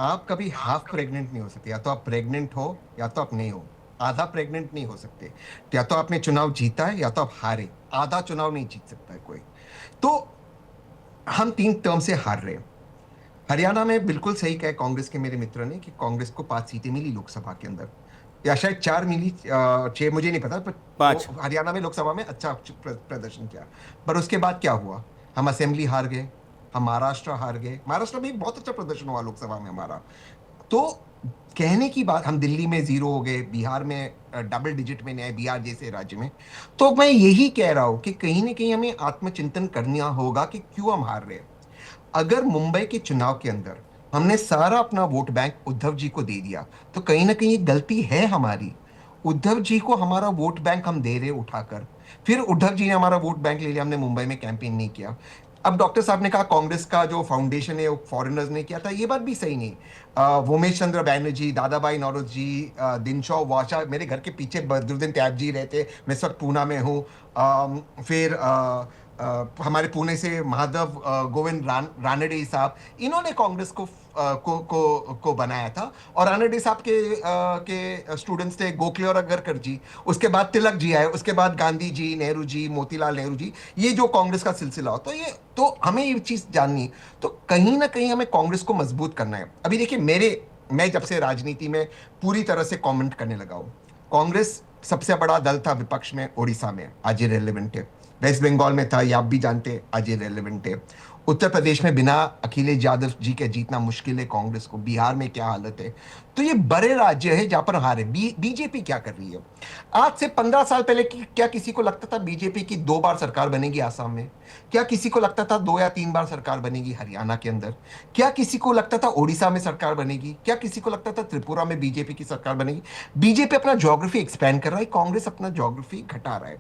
आप कभी half pregnant नहीं हो सकते। या तो आप प्रेग्नेंट हो या तो आप नहीं हो। आधा प्रेग्नेंट नहीं हो सकते। या तो आपने चुनाव जीता है या तो आप हारे। आधा चुनाव नहीं जीत सकता है कोई। तो हम 3 टर्म से हार रहे हैं। हरियाणा में बिल्कुल सही कहा कांग्रेस के मेरे मित्र ने कि कांग्रेस को 5 सीटें मिली लोकसभा के अंदर, या शायद 4 मिली, 6 मुझे नहीं पता, पर पांच। वो हरियाणा में लोकसभा में अच्छा प्रदर्शन किया। पर उसके बाद क्या हुआ? हम असेंबली हार गए। हम महाराष्ट्र हार गए। महाराष्ट्र में भी बहुत अच्छा प्रदर्शन हुआ लोकसभा में हमारा। तो कहने की बात, हम दिल्ली में 0 हो गए, बिहार में डबल डिजिट में नहीं आए, बिहार जैसे राज्य में। तो मैं यही कह रहा हूं कि कहीं ना कहीं हमें आत्मचिंतन करना होगा कि क्यों हम हार रहे हैं। अगर मुंबई के चुनाव के अंदर हमने सारा अपना वोट बैंक उद्धव जी को दे दिया, तो कहीं ना कहीं ये गलती है हमारी। उद्धव जी को हमारा वोट बैंक हम दे रहे उठाकर, फिर उद्धव जी ने हमारा वोट बैंक ले लिया, हमने मुंबई में कैंपेन नहीं किया। अब डॉक्टर साहब ने कहा कांग्रेस का जो फाउंडेशन है वो फॉरेनर्स ने किया था, ये बात भी सही नहीं। वोमेश चंद्र बैनर्जी, दादा भाई नौरोजी, दिनशॉ वाशा, मेरे घर के पीछे बदरुद्दीन त्याब जी रहते, मैं इस वक्त पूना में हूँ। फिर हमारे पुणे से महादेव गोविंद रानडे साहब, इन्होंने कांग्रेस को बनाया था। और रानडे साहब के स्टूडेंट्स थे गोखले और अगरकर जी। उसके बाद तिलक जी आए, उसके बाद गांधी जी, नेहरू जी, मोतीलाल नेहरू जी। ये जो कांग्रेस का सिलसिला हो, तो ये तो हमें ये चीज जाननी है। तो कहीं ना कहीं हमें कांग्रेस को मजबूत करना है। अभी देखिए, मैं जब से राजनीति में पूरी तरह से कमेंट करने लगा हूं, कांग्रेस सबसे बड़ा दल था विपक्ष में उड़ीसा में, आज ये रेलिवेंट है। वेस्ट बंगाल में था, ये आप भी जानते हैं, आज ये रेलिवेंट है। उत्तर प्रदेश में बिना अखिलेश यादव जी के जीतना मुश्किल है कांग्रेस को। बिहार में क्या हालत है। तो ये बड़े राज्य है जहां पर हारे। बीजेपी क्या कर रही है? आज से 15 साल पहले क्या किसी को लगता था बीजेपी की 2 बार सरकार बनेगी आसाम में? क्या किसी को लगता था 2 या 3 बार सरकार बनेगी हरियाणा के अंदर? क्या किसी को लगता था ओडिशा में सरकार बनेगी? क्या किसी को लगता था त्रिपुरा में बीजेपी की सरकार बनेगी? बीजेपी अपना ज्योग्राफी एक्सपैंड कर रहा है, कांग्रेस अपना ज्योग्राफी घटा रहा है।